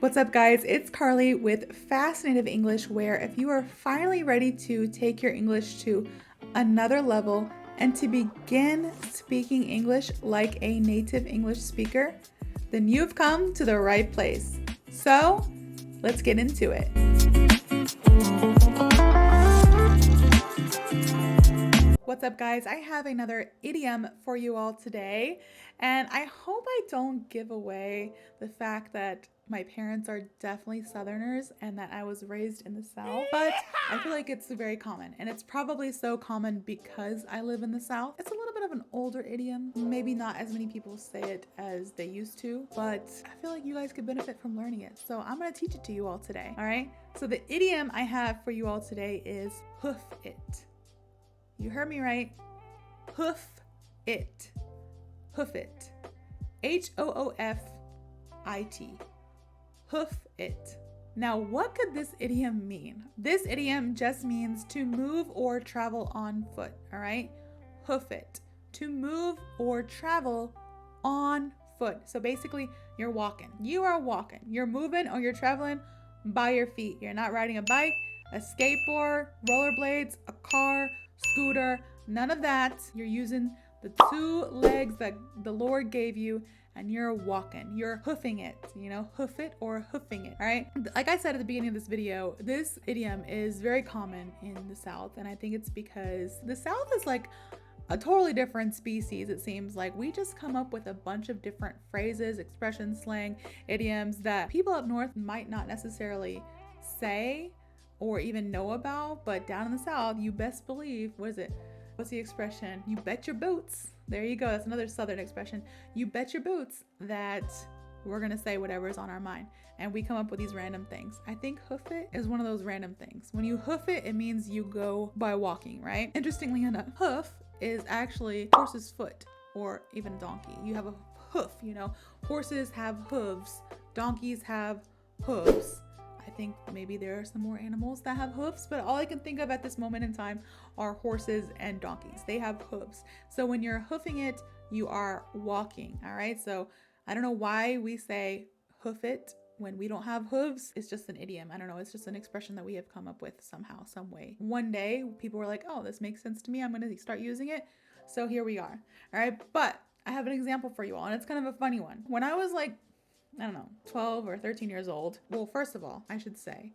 What's up, guys? It's Carly with FasciNATIVE English, where if you are finally ready to take your English to another level and to begin speaking English like a native English speaker, then you've come to the right place. So let's get into it. What's up, guys? I have another idiom for you all today, and I hope I don't give away the fact that my parents are definitely Southerners and that I was raised in the South, but I feel like it's very common, and it's probably so common because I live in the South. It's a little bit of an older idiom. Maybe not as many people say it as they used to, but I feel like you guys could benefit from learning it. So I'm gonna teach it to you all today, all right? So the idiom I have for you all today is hoof it. You heard me right. Hoof it. Hoof it. H-O-O-F-I-T. Hoof it. Now, what could this idiom mean? This idiom just means to move or travel on foot, all right? Hoof it. To move or travel on foot. So basically, you're walking. You are walking. You're moving or you're traveling by your feet. You're not riding a bike, a skateboard, rollerblades, a car, scooter, none of that. You're using the two legs that the Lord gave you, and you're walking. You're hoofing it, hoof it or hoofing it, all right? Like I said at the beginning of this video, this idiom is very common in the South, and I think it's because the South is like a totally different species. It seems like we just come up with a bunch of different phrases, expressions, slang, idioms that people up north might not necessarily say or even know about, but down in the South, you best believe, what's the expression? You bet your boots. There you go. That's another Southern expression. You bet your boots that we're going to say whatever is on our mind. And we come up with these random things. I think hoof it is one of those random things. When you hoof it, it means you go by walking, right? Interestingly enough, hoof is actually horse's foot or even a donkey. You have a hoof, Horses have hooves. Donkeys have hooves. I think maybe there are some more animals that have hoofs, but all I can think of at this moment in time are horses and donkeys. They have hooves. So when you're hoofing it, you are walking, all right? So I don't know why we say hoof it when we don't have hooves. It's just an idiom. I don't know. It's just an expression that we have come up with somehow, some way. One day, people were like, oh, this makes sense to me. I'm going to start using it. So here we are, all right? But I have an example for you all, and it's kind of a funny one. When I was like, 12 or 13 years old. Well, first of all, I should say,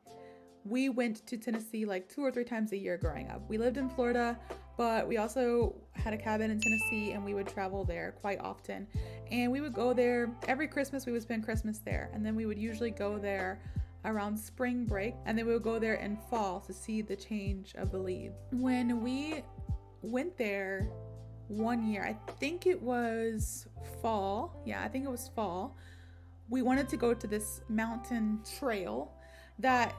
we went to Tennessee like 2 or 3 times a year growing up. We lived in Florida, but we also had a cabin in Tennessee, and we would travel there quite often. And we would go there every Christmas. We would spend Christmas there. And then we would usually go there around spring break. And then we would go there in fall to see the change of the leaves. When we went there one year, I think it was fall. Yeah, I think it was fall. We wanted to go to this mountain trail that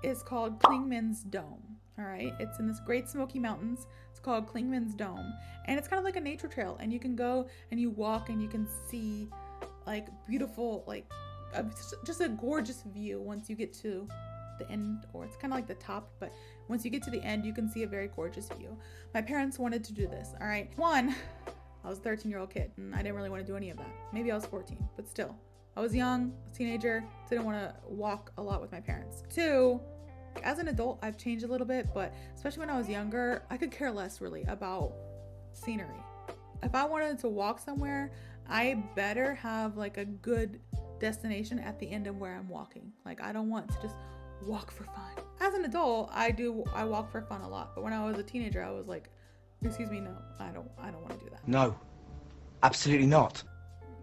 is called Clingman's Dome, all right? It's in this Great Smoky Mountains. It's called Clingman's Dome, and it's kind of like a nature trail, and you can go and you walk and you can see like beautiful, just a gorgeous view once you get to the end, or it's kind of like the top, but once you get to the end, you can see a very gorgeous view. My parents wanted to do this, all right? One, I was a 13-year-old kid, and I didn't really want to do any of that. Maybe I was 14, but still. I was young, a teenager, didn't want to walk a lot with my parents. 2, as an adult, I've changed a little bit, but especially when I was younger, I could care less really about scenery. If I wanted to walk somewhere, I better have like a good destination at the end of where I'm walking. Like, I don't want to just walk for fun. As an adult, I walk for fun a lot, but when I was a teenager, I was like, excuse me, no, I don't want to do that. No, absolutely not.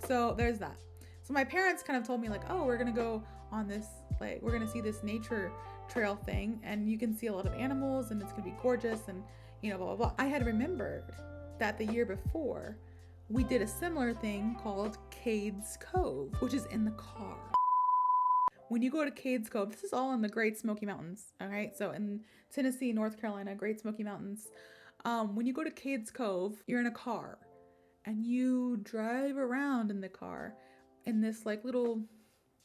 So there's that. So my parents kind of told me like, oh, we're going to go on this, like, we're going to see this nature trail thing, and you can see a lot of animals, and it's going to be gorgeous, and, blah, blah, blah. I had remembered that the year before, we did a similar thing called Cades Cove, which is in the car. When you go to Cades Cove, this is all in the Great Smoky Mountains, all right? So in Tennessee, North Carolina, Great Smoky Mountains, when you go to Cades Cove, you're in a car, and you drive around in the car in this like little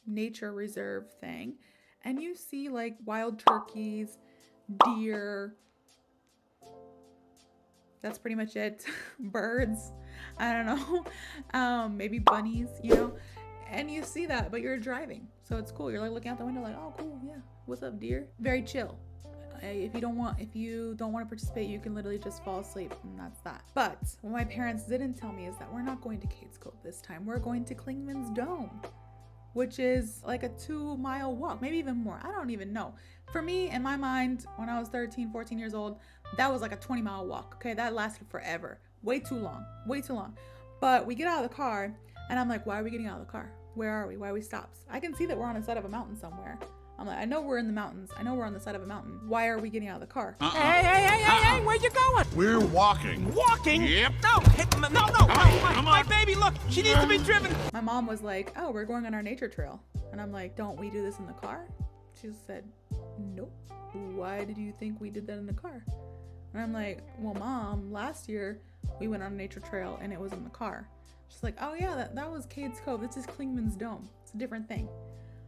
nature reserve thing, and you see like wild turkeys, deer. That's pretty much it. Birds. I don't know. Maybe bunnies, And you see that, but you're driving. So it's cool. You're like looking out the window like, oh, cool. Yeah. What's up, dear? Very chill. If you don't want to participate, you can literally just fall asleep, and that's that. But what my parents didn't tell me is that we're not going to Kate's Cove this time. We're going to Clingman's Dome, which is like a 2-mile walk, maybe even more. I don't even know. For me, in my mind, when I was 13, 14 years old, that was like a 20-mile walk. Okay, that lasted forever. Way too long. But we get out of the car, and I'm like, why are we getting out of the car? Where are we? Why are we stopped? I can see that we're on the side of a mountain somewhere. I'm like, I know we're in the mountains. I know we're on the side of a mountain. Why are we getting out of the car? Hey, where you going? We're walking. Walking? Yep. No, my baby, look, she needs to be driven. My mom was like, oh, we're going on our nature trail. And I'm like, don't we do this in the car? She said, nope. Why did you think we did that in the car? And I'm like, well, Mom, last year we went on a nature trail and it was in the car. She's like, oh yeah, that was Kate's Cove. This is Clingman's Dome. It's a different thing.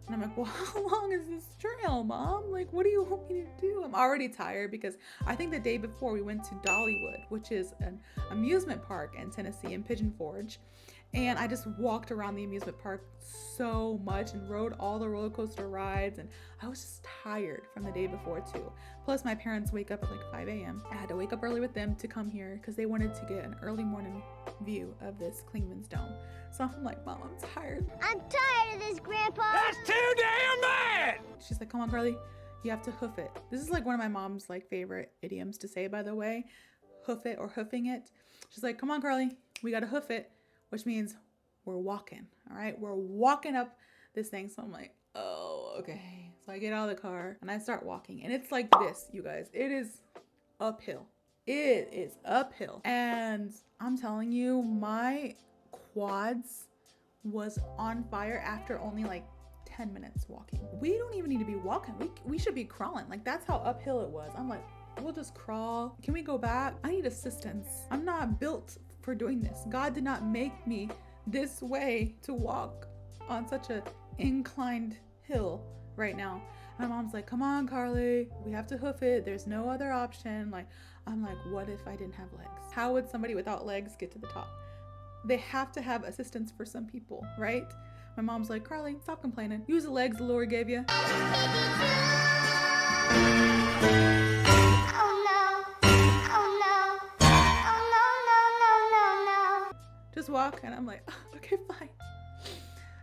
And I'm like, well, how long is this trail, Mom? Like, what do you want me to do? I'm already tired because I think the day before we went to Dollywood, which is an amusement park in Tennessee in Pigeon Forge. And I just walked around the amusement park so much and rode all the roller coaster rides. And I was just tired from the day before too. Plus my parents wake up at like 5 a.m. I had to wake up early with them to come here because they wanted to get an early morning view of this Clingman's Dome. So I'm like, Mom, I'm tired. I'm tired of this, Grandpa. That's too damn bad. She's like, come on, Carly, you have to hoof it. This is like one of my mom's like favorite idioms to say, by the way. Hoof it or hoofing it. She's like, come on, Carly, we got to hoof it, which means we're walking. All right, we're walking up this thing. So I'm like, oh, okay. So I get out of the car and I start walking, and it's like this, you guys. It is uphill. It is uphill. And I'm telling you, my quads was on fire after only like 10 minutes walking. We don't even need to be walking. We should be crawling. Like, that's how uphill it was. I'm like, we'll just crawl. Can we go back? I need assistance. I'm not built for doing this. God did not make me this way to walk on such a inclined hill right now. My mom's like, come on, Carly, we have to hoof it. There's no other option. Like, I'm like, what if I didn't have legs? How would somebody without legs get to the top? They have to have assistance for some people, right? My mom's like, Carly, stop complaining. Use the legs the Lord gave you. Just walk. And I'm like, oh, okay, fine.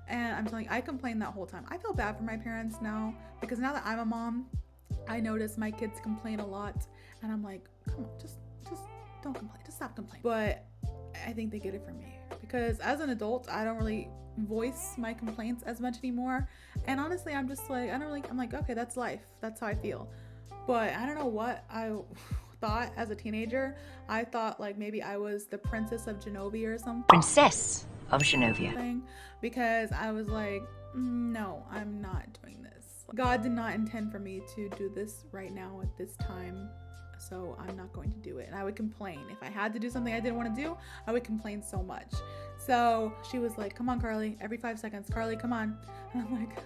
And I'm telling you, I complained that whole time. I feel bad for my parents now because now that I'm a mom, I notice my kids complain a lot. And I'm like, come on, just don't complain. Just stop complaining. But I think they get it from me because as an adult, I don't really voice my complaints as much anymore. And honestly, I'm just like, I'm like, okay, that's life. That's how I feel. But I don't know what I thought as a teenager. I thought like maybe I was the Princess of Genovia or something. Princess of Genovia. Because I was like, no, I'm not doing this. God did not intend for me to do this right now at this time. So I'm not going to do it. And I would complain. If I had to do something I didn't want to do, I would complain so much. So she was like, come on, Carly, every 5 seconds. Carly, come on. And I'm like,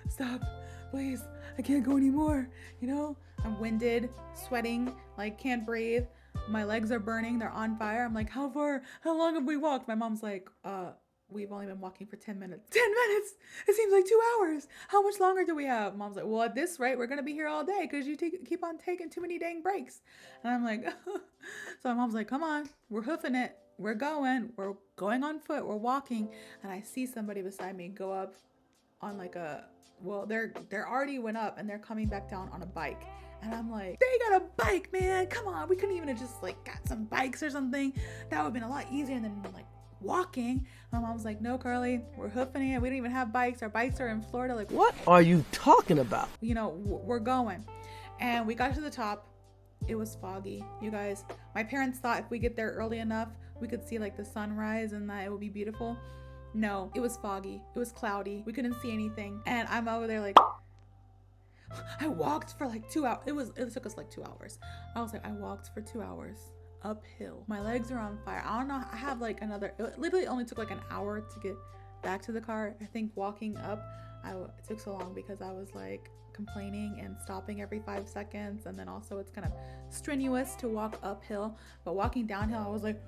stop, please. I can't go anymore. You know, I'm winded, sweating, like can't breathe. My legs are burning. They're on fire. I'm like, how long have we walked? My mom's like, we've only been walking for 10 minutes. 10 minutes? It seems like 2 hours. How much longer do we have? Mom's like, well, at this rate, we're going to be here all day because you keep on taking too many dang breaks. And I'm like, so my mom's like, come on, we're hoofing it. We're going on foot. We're walking. And I see somebody beside me go up on like they're already went up and they're coming back down on a bike. And I'm like, they got a bike, man. Come on. We couldn't even have just like got some bikes or something. That would have been a lot easier than like walking. My mom's like, no, Carly, we're hoofing it. We don't even have bikes. Our bikes are in Florida. Like, what are you talking about? You know, we're going. And we got to the top. It was foggy, you guys. My parents thought if we get there early enough, we could see like the sunrise and that it would be beautiful. No, it was foggy. It was cloudy. We couldn't see anything. And I'm over there like, I walked for like 2 hours. It took us like 2 hours. I was like, I walked for 2 hours uphill. My legs are on fire. I don't know. I have like it literally only took like an hour to get back to the car. I think walking up, it took so long because I was like complaining and stopping every 5 seconds. And then also it's kind of strenuous to walk uphill, but walking downhill, I was like,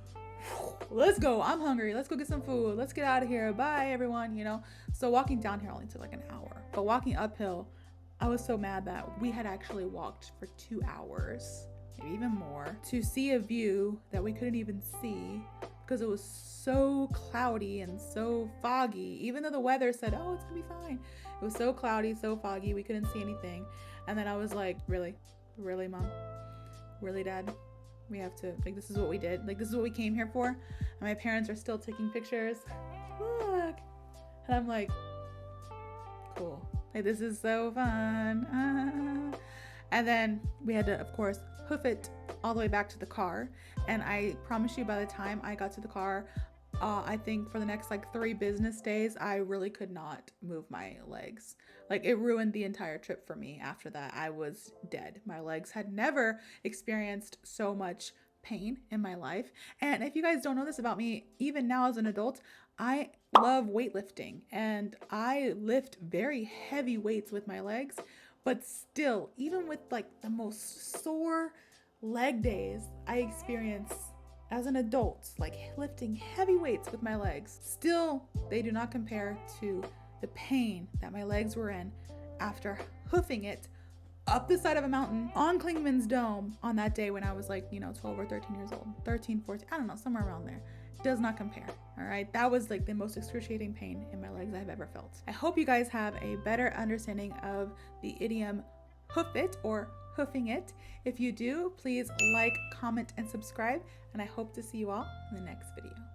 let's go. I'm hungry. Let's go get some food. Let's get out of here. Bye, everyone. You know, so walking down here only took like an hour, but walking uphill, I was so mad that we had actually walked for 2 hours, maybe even more, to see a view that we couldn't even see because it was so cloudy and so foggy. Even though the weather said, oh, it's gonna be fine, it was so cloudy, so foggy, we couldn't see anything. And then I was like, really, Mom, really, Dad, we have to, like, this is what we did, like, this is what we came here for. And my parents are still taking pictures. Look. And I'm like, cool, like, this is so fun. And then we had to, of course, hoof it all the way back to the car. And I promise you, by the time I got to the car, I think for the next like 3 business days, I really could not move my legs. Like, it ruined the entire trip for me. After that, I was dead. My legs had never experienced so much pain in my life. And if you guys don't know this about me, even now as an adult, I love weightlifting and I lift very heavy weights with my legs. But still, even with like the most sore leg days I experience as an adult, like lifting heavy weights with my legs, still they do not compare to the pain that my legs were in after hoofing it up the side of a mountain on Klingman's Dome on that day when I was like, 12 or 13 years old, 13, 14, I don't know, somewhere around there. Does not compare. All right, that was like the most excruciating pain in my legs I've ever felt. I hope you guys have a better understanding of the idiom hoof it or hoofing it. If you do, please like, comment, and subscribe, and I hope to see you all in the next video.